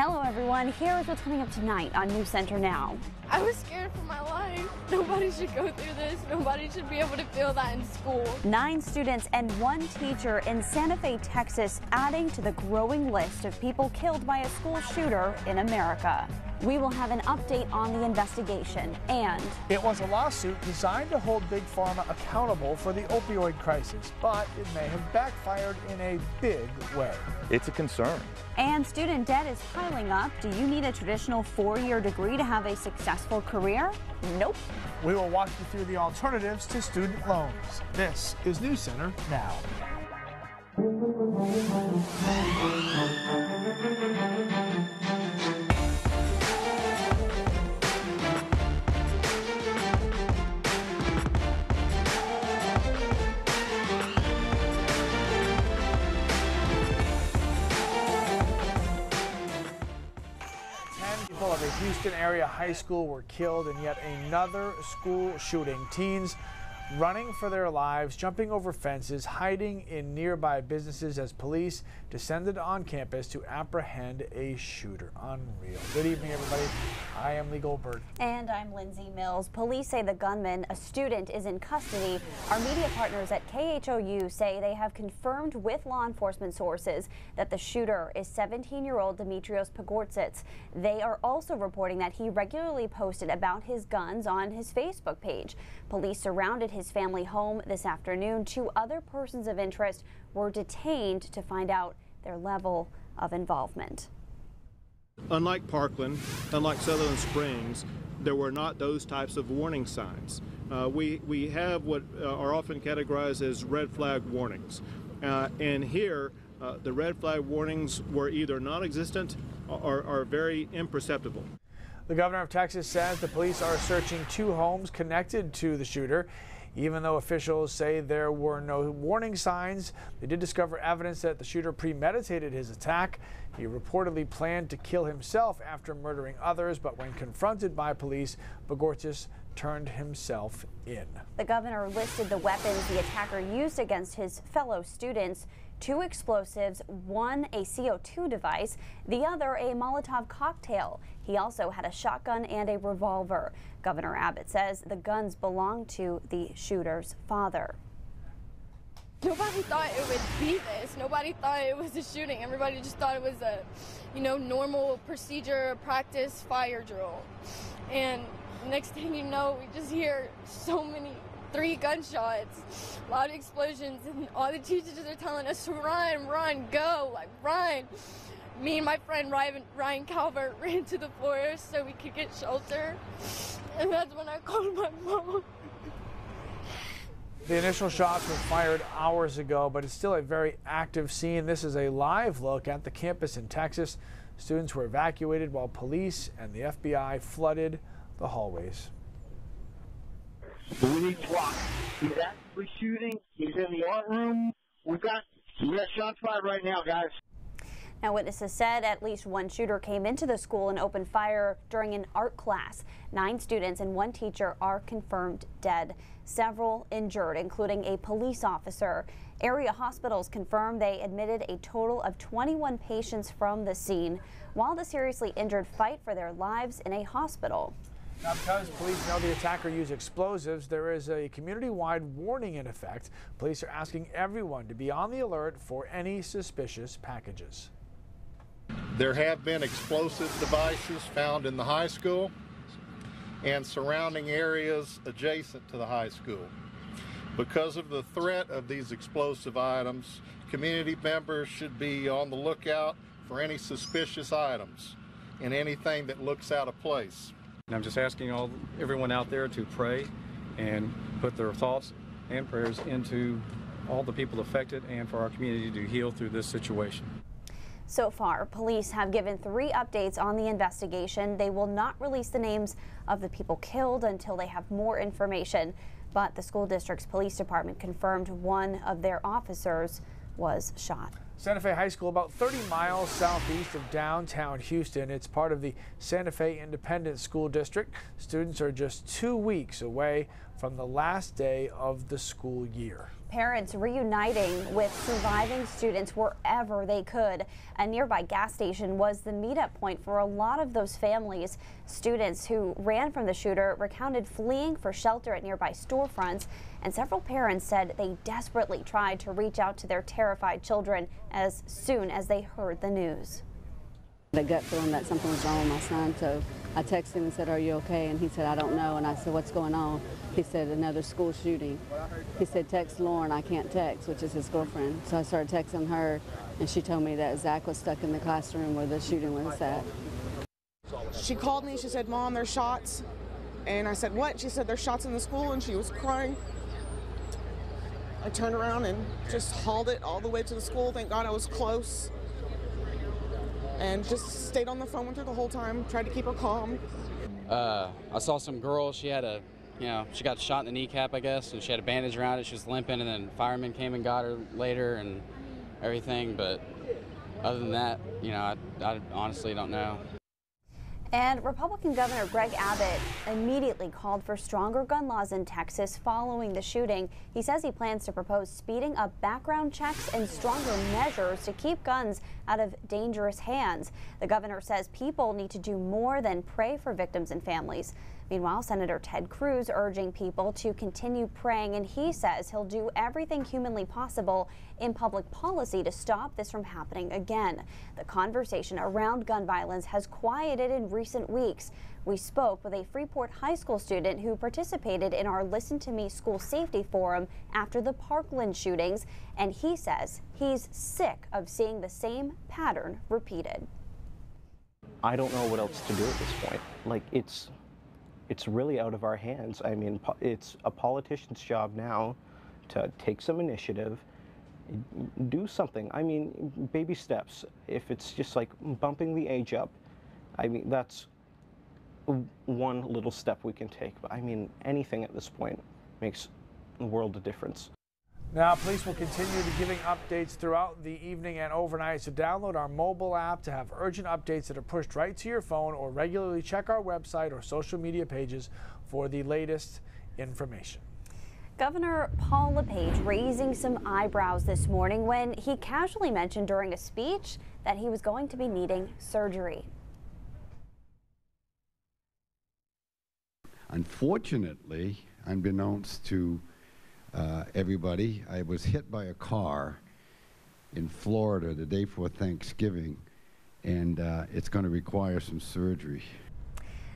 Hello everyone, here's what's coming up tonight on News Center Now. I was scared for my life. Nobody should go through this. Nobody should be able to feel that in school. 9 students and 1 teacher in Santa Fe, Texas, adding to the growing list of people killed by a school shooter in America. We will have an update on the investigation, and it was a lawsuit designed to hold Big Pharma accountable for the opioid crisis, but it may have backfired in a big way. It's a concern. And student debt is piling up. Do you need a traditional 4-year degree to have a successful career? Nope. We will walk you through the alternatives to student loans. This is News Center Now. 10 people of a Houston area high school were killed in yet another school shooting. Teens running for their lives, jumping over fences, hiding in nearby businesses as police descended on campus to apprehend a shooter. Unreal. Good evening, everybody. I am Lee Goldberg. And I'm Lindsay Mills. Police say the gunman, a student, is in custody. Our media partners at KHOU say they have confirmed with law enforcement sources that the shooter is 17-year-old Dimitrios Pogorzelits. They are also reporting that he regularly posted about his guns on his Facebook page. Police surrounded his family home this afternoon. 2 other persons of interest were detained to find out their level of involvement. Unlike Parkland, unlike Sutherland Springs, there were not those types of warning signs. We have what are often categorized as red flag warnings. And here, the red flag warnings were either non-existent or very imperceptible. The governor of Texas says the police are searching 2 homes connected to the shooter. Even though officials say there were no warning signs, they did discover evidence that the shooter premeditated his attack. He reportedly planned to kill himself after murdering others, but when confronted by police, Pogorzelits turned himself in. The governor listed the weapons the attacker used against his fellow students: 2 explosives, 1 a CO2 device, the other a Molotov cocktail. He also had a shotgun and a revolver. Governor Abbott says the guns belong to the shooter's father. Nobody thought it would be this. Nobody thought it was a shooting. Everybody just thought it was a, normal procedure, practice fire drill. And next thing you know, we just hear 3 gunshots, loud explosions, and all the teachers are telling us to run, run, go, run. Me and my friend Ryan Calvert ran to the forest so we could get shelter, and that's when I called my mom. The initial shots were fired hours ago, but it's still a very active scene. This is a live look at the campus in Texas. Students were evacuated while police and the FBI flooded the hallways. We need SWAT. He's actively shooting. He's in the art room. We got shots fired right now, guys. Now, witnesses said at least 1 shooter came into the school and opened fire during an art class. 9 students and 1 teacher are confirmed dead. Several injured, including a police officer. Area hospitals confirmed they admitted a total of 21 patients from the scene, while the seriously injured fight for their lives in a hospital. Now, because police know the attacker used explosives, there is a community-wide warning in effect. Police are asking everyone to be on the alert for any suspicious packages. There have been explosive devices found in the high school and surrounding areas adjacent to the high school. Because of the threat of these explosive items, community members should be on the lookout for any suspicious items and anything that looks out of place. And I'm just asking everyone out there to pray and put their thoughts and prayers into all the people affected and for our community to heal through this situation. So far, police have given 3 updates on the investigation. They will not release the names of the people killed until they have more information. But the school district's police department confirmed 1 of their officers was shot. Santa Fe High School, about 30 miles southeast of downtown Houston. It's part of the Santa Fe Independent School District. Students are just 2 weeks away from the last day of the school year. Parents reuniting with surviving students wherever they could. A nearby gas station was the meetup point for a lot of those families. Students who ran from the shooter recounted fleeing for shelter at nearby storefronts, and several parents said they desperately tried to reach out to their terrified children as soon as they heard the news. The gut feeling that something was wrong with my son, so I texted him and said, "Are you okay?" And he said, "I don't know." And I said, "What's going on?" He said, "Another school shooting." He said, "Text Lauren." I can't text, which is his girlfriend. So I started texting her, and she told me that Zach was stuck in the classroom where the shooting was at. She called me, she said, "Mom, there's shots." And I said, "What?" She said, "There's shots in the school," and she was crying. I turned around and just hauled it all the way to the school. Thank God I was close. And just stayed on the phone with her the whole time, tried to keep her calm. I saw some girl, she had a, she got shot in the kneecap, I guess, and she had a bandage around it. She was limping, and then firemen came and got her later and everything. But other than that, I honestly don't know. And Republican Governor Greg Abbott immediately called for stronger gun laws in Texas following the shooting. He says he plans to propose speeding up background checks and stronger measures to keep guns out of dangerous hands. The governor says people need to do more than pray for victims and families. Meanwhile, Senator Ted Cruz urging people to continue praying, and he says he'll do everything humanly possible in public policy to stop this from happening again. The conversation around gun violence has quieted in recent weeks. We spoke with a Freeport High School student who participated in our Listen to Me school safety forum after the Parkland shootings, and he says he's sick of seeing the same pattern repeated. I don't know what else to do at this point. Like, it's really out of our hands. I mean, it's a politician's job now to take some initiative, do something. I mean, baby steps. If it's just like bumping the age up, I mean, that's one little step we can take. But I mean, anything at this point makes a world of difference. Now, police will continue to giving updates throughout the evening and overnight, so download our mobile app to have urgent updates that are pushed right to your phone, or regularly check our website or social media pages for the latest information. Governor Paul LePage raising some eyebrows this morning when he casually mentioned during a speech that he was going to be needing surgery. Unfortunately, unbeknownst to everybody, I was hit by a car in Florida the day before Thanksgiving, and it's going to require some surgery.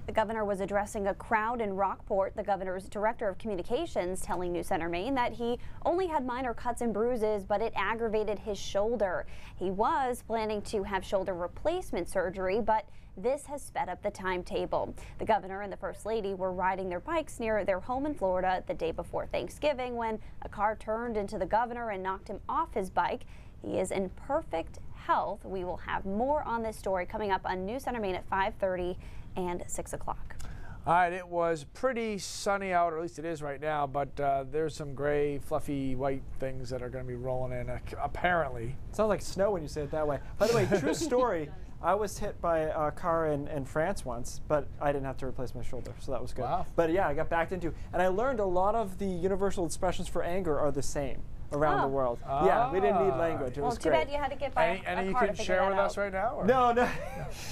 The governor was addressing a crowd in Rockport. The governor's director of communications telling News Center Maine that he only had minor cuts and bruises, but it aggravated his shoulder. He was planning to have shoulder replacement surgery, but this has sped up the timetable. The governor and the First Lady were riding their bikes near their home in Florida the day before Thanksgiving when a car turned into the governor and knocked him off his bike. He is in perfect health. We will have more on this story coming up on News Center Maine at 5:30 and 6 o'clock. All right, it was pretty sunny out, or at least it is right now, but there's some gray, fluffy, white things that are going to be rolling in, apparently. It sounds like snow when you say it that way. By the way, true story, I was hit by a car in France once, but I didn't have to replace my shoulder, so that was good. Wow. But yeah, I got backed into, and I learned a lot of the universal expressions for anger are the same around the world. Yeah, we didn't need language. It was great. Well, too bad you had to get by Any a you car can to share with out. us right now? Or? No,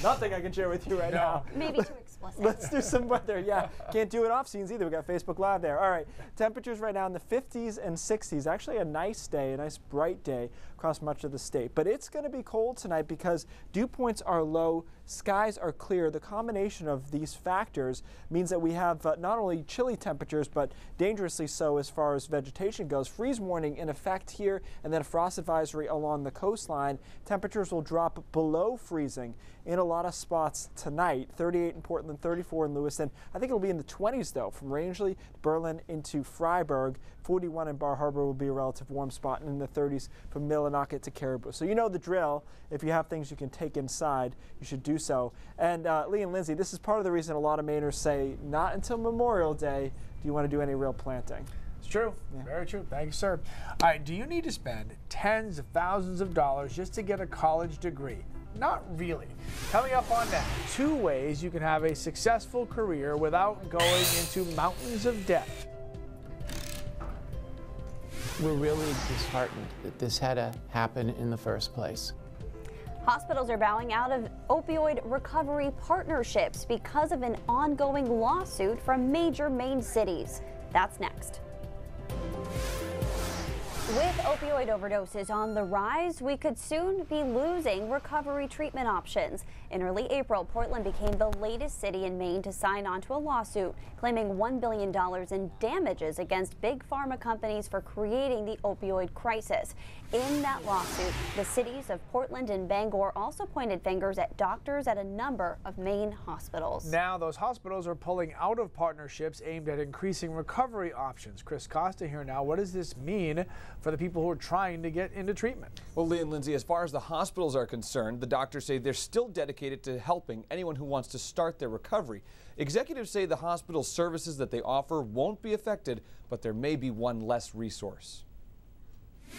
nothing I can share with you right now. Maybe too explicit. Let's do some weather. Yeah, can't do it off scenes either. We got Facebook Live there. All right, temperatures right now in the 50s and 60s. Actually a nice day, a nice bright day across much of the state. But it's going to be cold tonight because dew points are low, skies are clear. The combination of these factors means that we have not only chilly temperatures, but dangerously so as far as vegetation goes. Freeze warning in effect here, and then a frost advisory along the coastline. Temperatures will drop below freezing in a lot of spots tonight. 38 in Portland, 34 in Lewiston. I think it'll be in the 20s though, from Rangeley, Berlin into Freiburg. 41 in Bar Harbor will be a relative warm spot, and in the 30s from Millinocket to Caribou. So you know the drill. If you have things you can take inside, you should do so. And Lee and Lindsay, this is part of the reason a lot of Mainers say not until Memorial Day do you want to do any real planting. It's true. Yeah. Very true. Thank you, sir. All right, do you need to spend tens of thousands of dollars just to get a college degree? Not really. Coming up on that, 2 ways you can have a successful career without going into mountains of debt. We're really disheartened that this had to happen in the first place. Hospitals are bowing out of opioid recovery partnerships because of an ongoing lawsuit from major Maine cities. That's next. With opioid overdoses on the rise, we could soon be losing recovery treatment options. In early April, Portland became the latest city in Maine to sign on to a lawsuit claiming $1 billion in damages against big pharma companies for creating the opioid crisis. In that lawsuit, the cities of Portland and Bangor also pointed fingers at doctors at a number of Maine hospitals. Now those hospitals are pulling out of partnerships aimed at increasing recovery options. Chris Costa here now. What does this mean for the people who are trying to get into treatment? Well, Lee and Lindsay, as far as the hospitals are concerned, the doctors say they're still dedicated to helping anyone who wants to start their recovery. Executives say the hospital services that they offer won't be affected, but there may be one less resource.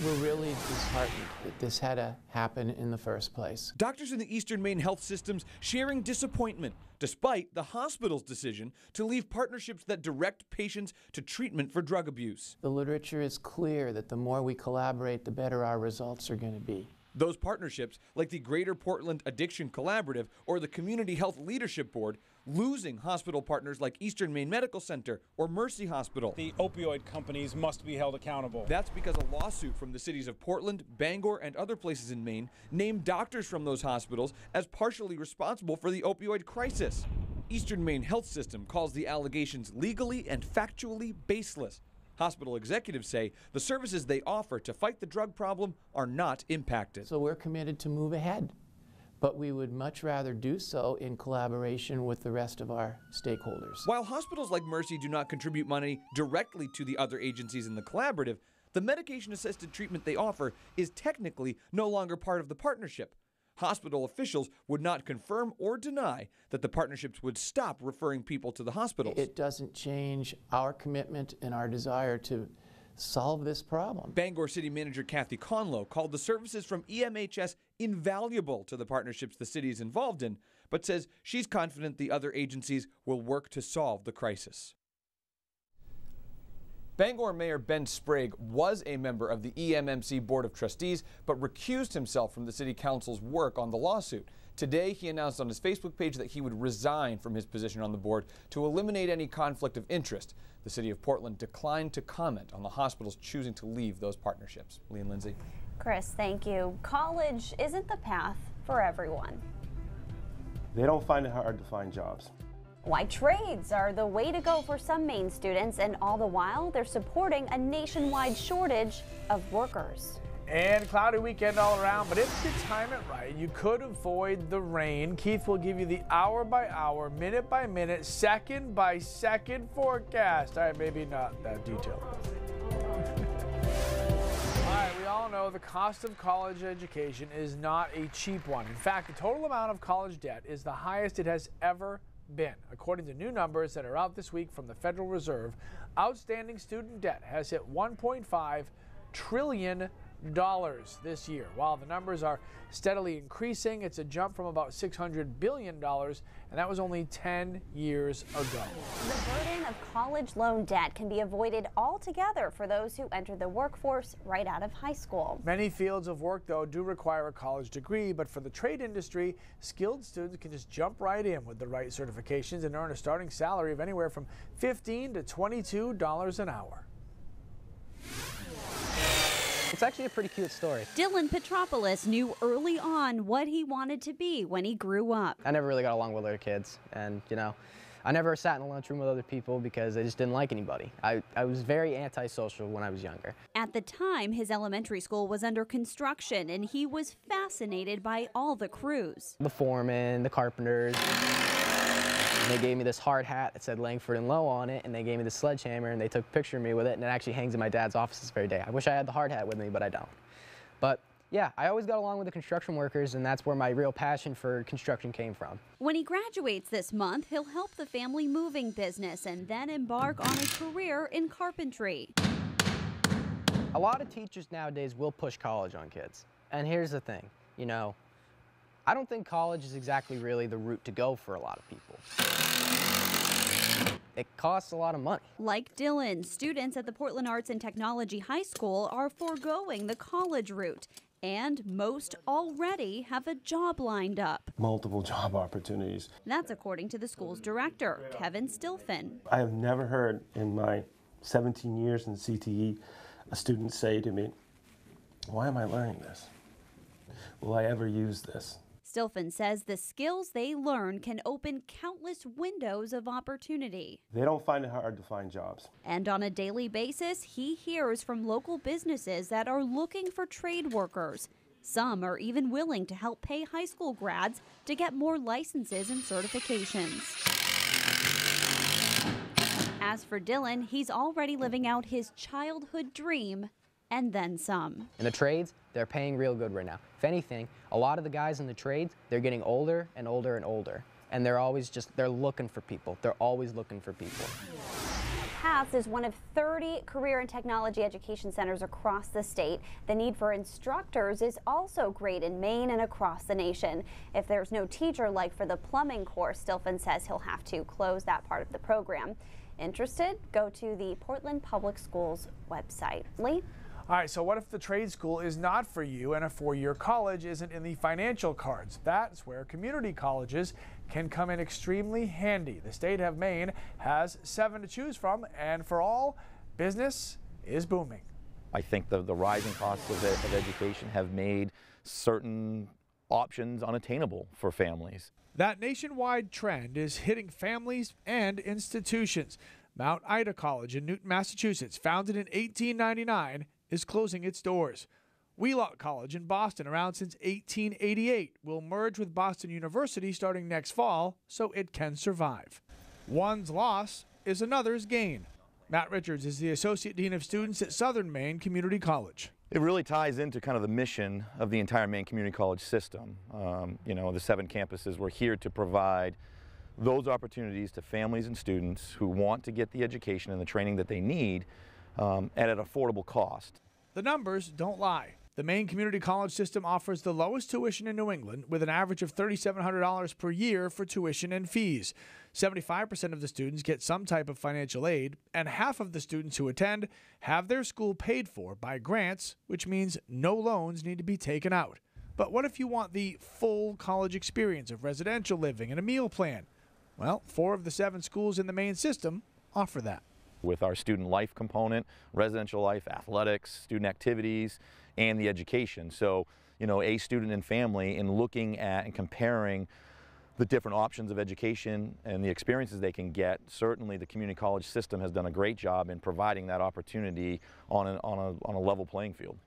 We're really disheartened that this had to happen in the first place. Doctors in the Eastern Maine health systems sharing disappointment, despite the hospital's decision to leave partnerships that direct patients to treatment for drug abuse. The literature is clear that the more we collaborate, the better our results are going to be. Those partnerships, like the Greater Portland Addiction Collaborative or the Community Health Leadership Board, losing hospital partners like Eastern Maine Medical Center or Mercy Hospital. The opioid companies must be held accountable. That's because a lawsuit from the cities of Portland, Bangor, and other places in Maine named doctors from those hospitals as partially responsible for the opioid crisis. Eastern Maine Health System calls the allegations legally and factually baseless. Hospital executives say the services they offer to fight the drug problem are not impacted. So we're committed to move ahead, but we would much rather do so in collaboration with the rest of our stakeholders. While hospitals like Mercy do not contribute money directly to the other agencies in the collaborative, the medication-assisted treatment they offer is technically no longer part of the partnership. Hospital officials would not confirm or deny that the partnerships would stop referring people to the hospitals. It doesn't change our commitment and our desire to solve this problem. Bangor City Manager Kathy Conlow called the services from EMHS invaluable to the partnerships the city is involved in, but says she's confident the other agencies will work to solve the crisis. Bangor Mayor Ben Sprague was a member of the EMMC Board of Trustees, but recused himself from the City Council's work on the lawsuit. Today, he announced on his Facebook page that he would resign from his position on the board to eliminate any conflict of interest. The City of Portland declined to comment on the hospitals choosing to leave those partnerships. Lee and Lindsay. Chris, thank you. College isn't the path for everyone. They don't find it hard to find jobs. Why trades are the way to go for some Maine students, and all the while they're supporting a nationwide shortage of workers. And cloudy weekend all around, but if you time it right, you could avoid the rain. Keith will give you the hour-by-hour, minute-by-minute, second-by-second forecast. All right, maybe not that detailed. All right, we all know the cost of college education is not a cheap one. In fact, the total amount of college debt is the highest it has ever been. According to new numbers that are out this week from the Federal Reserve, outstanding student debt has hit $1.5 trillion this year. While the numbers are steadily increasing, it's a jump from about $600 billion, and that was only 10 years ago. The burden of college loan debt can be avoided altogether for those who enter the workforce right out of high school. Many fields of work, though, do require a college degree, but for the trade industry, skilled students can just jump right in with the right certifications and earn a starting salary of anywhere from $15 to $22 an hour. It's actually a pretty cute story. Dylan Petropoulos knew early on what he wanted to be when he grew up. I never really got along with other kids, and I never sat in the lunchroom with other people because I just didn't like anybody. I was very antisocial when I was younger. At the time, his elementary school was under construction, and he was fascinated by all the crews. The foreman, the carpenters. And they gave me this hard hat that said Langford and Lowe on it, and they gave me the sledgehammer, and they took a picture of me with it, and it actually hangs in my dad's office this very day. I wish I had the hard hat with me, but I don't. But yeah, I always got along with the construction workers, and that's where my real passion for construction came from. When he graduates this month, he'll help the family moving business and then embark on a career in carpentry. A lot of teachers nowadays will push college on kids. And here's the thing, I don't think college is exactly really the route to go for a lot of people. It costs a lot of money. Like Dylan, students at the Portland Arts and Technology High School are foregoing the college route, and most already have a job lined up. Multiple job opportunities. That's according to the school's director, Kevin Stilfen. I have never heard in my 17 years in CTE a student say to me, "Why am I learning this? Will I ever use this?" Stilfen says the skills they learn can open countless windows of opportunity. They don't find it hard to find jobs. And on a daily basis, he hears from local businesses that are looking for trade workers. Some are even willing to help pay high school grads to get more licenses and certifications. As for Dylan, he's already living out his childhood dream and then some. In the trades, they're paying real good right now. If anything, a lot of the guys in the trades, they're getting older and older and older. And they're always they're looking for people. They're always looking for people. PATHS is one of 30 career and technology education centers across the state. The need for instructors is also great in Maine and across the nation. If there's no teacher like for the plumbing course, Stilfen says he'll have to close that part of the program. Interested? Go to the Portland Public Schools website. Lee? All right, so what if the trade school is not for you and a four-year college isn't in the financial cards? That's where community colleges can come in extremely handy. The state of Maine has 7 to choose from, and for all, business is booming. I think the rising costs of education have made certain options unattainable for families. That nationwide trend is hitting families and institutions. Mount Ida College in Newton, Massachusetts, founded in 1899, is closing its doors. Wheelock College in Boston, around since 1888, will merge with Boston University starting next fall so it can survive. One's loss is another's gain. Matt Richards is the Associate Dean of Students at Southern Maine Community College. It really ties into kind of the mission of the entire Maine Community College system. You know, the 7 campuses, we're here to provide those opportunities to families and students who want to get the education and the training that they need at an affordable cost. The numbers don't lie. The Maine Community College system offers the lowest tuition in New England, with an average of $3,700 per year for tuition and fees. 75% of the students get some type of financial aid, and half of the students who attend have their school paid for by grants, which means no loans need to be taken out. But what if you want the full college experience of residential living and a meal plan? Well, 4 of the 7 schools in the Maine system offer that. With our student life component, residential life, athletics, student activities, and the education. So, you know, a student and family, in looking at and comparing the different options of education and the experiences they can get, certainly the community college system has done a great job in providing that opportunity on a level playing field.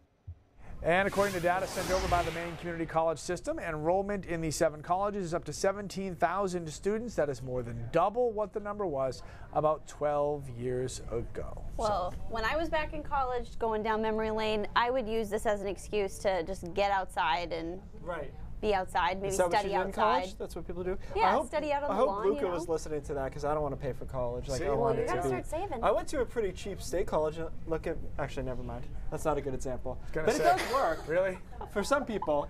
And according to data sent over by the Maine Community College system, enrollment in the 7 colleges is up to 17,000 students. That is more than double what the number was about 12 years ago. Well, when I was back in college going down memory lane, I would use this as an excuse to just get outside and be outside, maybe study outside. College? That's what people do? Yeah, study out on the lawn. I hope Luca was listening to that, because I don't want to pay for college. Like, well, you gotta start saving. I went to a pretty cheap state college. Look at, actually, never mind. That's not a good example. But it does work. Really? For some people.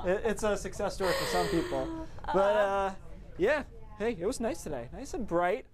It's a success story for some people. But yeah, hey, it was nice today. Nice and bright.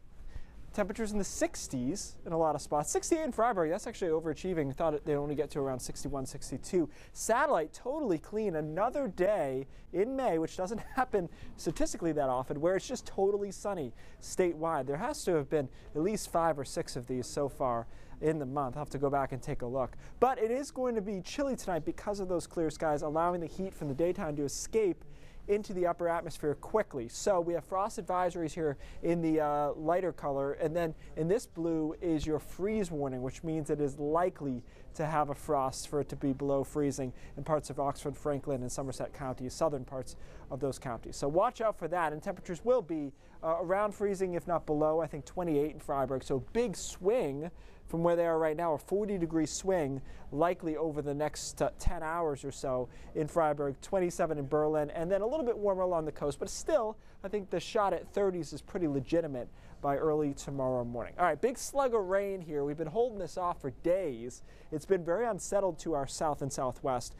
Temperatures in the 60s in a lot of spots. 68 in Freiburg, that's actually overachieving. I thought they'd only get to around 61, 62. Satellite, totally clean. Another day in May, which doesn't happen statistically that often, where it's just totally sunny statewide. There has to have been at least 5 or 6 of these so far in the month. I'll have to go back and take a look. But it is going to be chilly tonight because of those clear skies, allowing the heat from the daytime to escape into the upper atmosphere quickly. So we have frost advisories here in the lighter color, and then in this blue is your freeze warning, which means it is likely to have a frost for it to be below freezing in parts of Oxford, Franklin, and Somerset counties, southern parts of those counties. So watch out for that, and temperatures will be around freezing, if not below. I think 28 in Freiburg, so big swing from where they are right now, a 40-degree swing likely over the next 10 hours or so in Freiburg, 27 in Berlin, and then a little bit warmer along the coast. But still, I think the shot at 30s is pretty legitimate by early tomorrow morning. All right, big slug of rain here. We've been holding this off for days. It's been very unsettled to our south and southwest.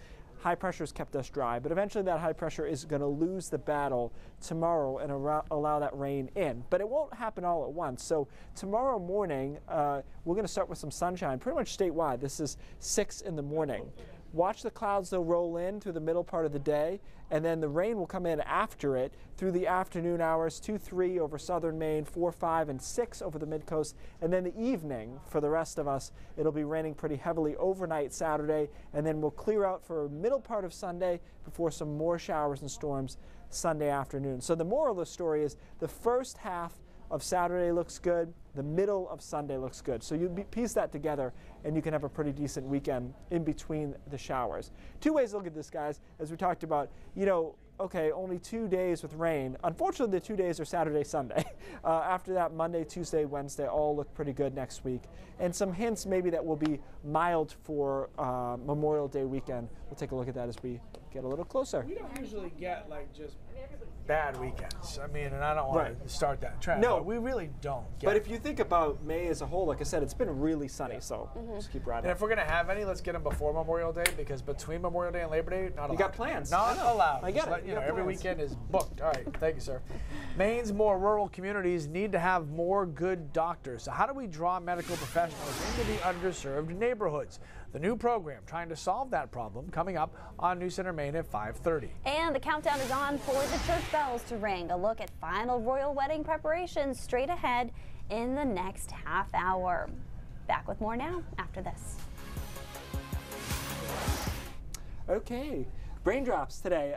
high pressure has kept us dry, but eventually that high pressure is going to lose the battle tomorrow and allow that rain in. But it won't happen all at once. So tomorrow morning, we're going to start with some sunshine pretty much statewide. This is 6 in the morning. Watch the clouds, though, roll in through the middle part of the day, and then the rain will come in after it through the afternoon hours, 2, 3 over southern Maine, 4, 5, and 6 over the mid-coast. And then the evening, for the rest of us, it'll be raining pretty heavily overnight Saturday, and then we'll clear out for middle part of Sunday before some more showers and storms Sunday afternoon. So the moral of the story is the first half of Saturday looks good, the middle of Sunday looks good. So you piece that together and you can have a pretty decent weekend in between the showers. 2 ways to look at this, guys, as we talked about, you know, okay, only 2 days with rain. Unfortunately, the 2 days are Saturday, Sunday. After that, Monday, Tuesday, Wednesday all look pretty good next week. And some hints maybe that will be mild for Memorial Day weekend. We'll take a look at that as we get a little closer. We don't usually get like just bad weekends. I mean, and I don't want to start that trend. No, we really don't get But if you think about May as a whole, like I said, it's been really sunny, so just keep riding. And if we're going to have any, let's get them before Memorial Day, because between Memorial Day and Labor Day, not allowed. You got plans. Not allowed. I get it. You know, every weekend is booked. All right, thank you, sir. Maine's more rural communities need to have more good doctors. So how do we draw medical professionals into the underserved neighborhoods? The new program trying to solve that problem coming up on News Center Maine at 5:30. And the countdown is on for the church bells to ring. A look at final royal wedding preparations straight ahead in the next half hour. Back with more now after this. Okay, raindrops today.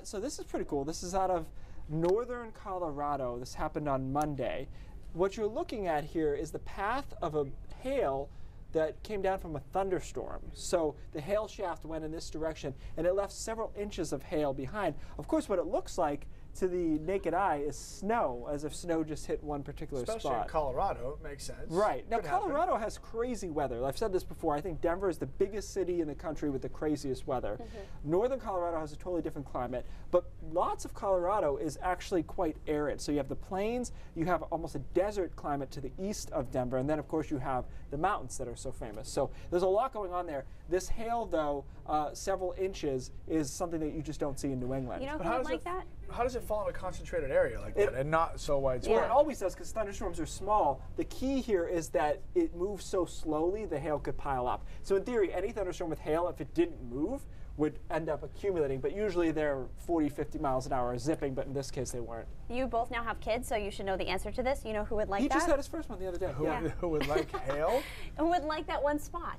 So this is pretty cool. This is out of northern Colorado. This happened on Monday. What you're looking at here is the path of a hail that came down from a thunderstorm. So the hail shaft went in this direction and it left several inches of hail behind. Of course, what it looks like to the naked eye is snow, as if snow just hit one particular spot. Especially in Colorado, it makes sense. Right. Now, Could happen. Colorado has crazy weather. I've said this before. I think Denver is the biggest city in the country with the craziest weather. Northern Colorado has a totally different climate, but lots of Colorado is actually quite arid. So you have the plains, you have almost a desert climate to the east of Denver, and then, of course, you have the mountains that are so famous. So there's a lot going on there. This hail, though, several inches, is something that you just don't see in New England. You know who would like that? How does it fall in a concentrated area like that and not so widespread? Well, it always does, because thunderstorms are small. The key here is that it moves so slowly, the hail could pile up. So in theory, any thunderstorm with hail, if it didn't move, would end up accumulating. But usually they're 40, 50 miles an hour zipping, but in this case they weren't. You both now have kids, so you should know the answer to this. You know who would like that? He just had his first one the other day. Who would like hail? Who would like that one spot?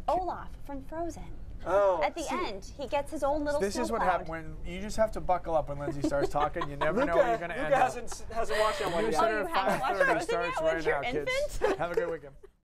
Olaf from Frozen. Oh, at the end, he gets his own little This is what snowplow. happens when you just have to buckle up when Lindsay starts talking. You never know where you're going to end Luca up. hasn't watched that one News yet. Center at 5:30 starts right now, kids. Have a great weekend.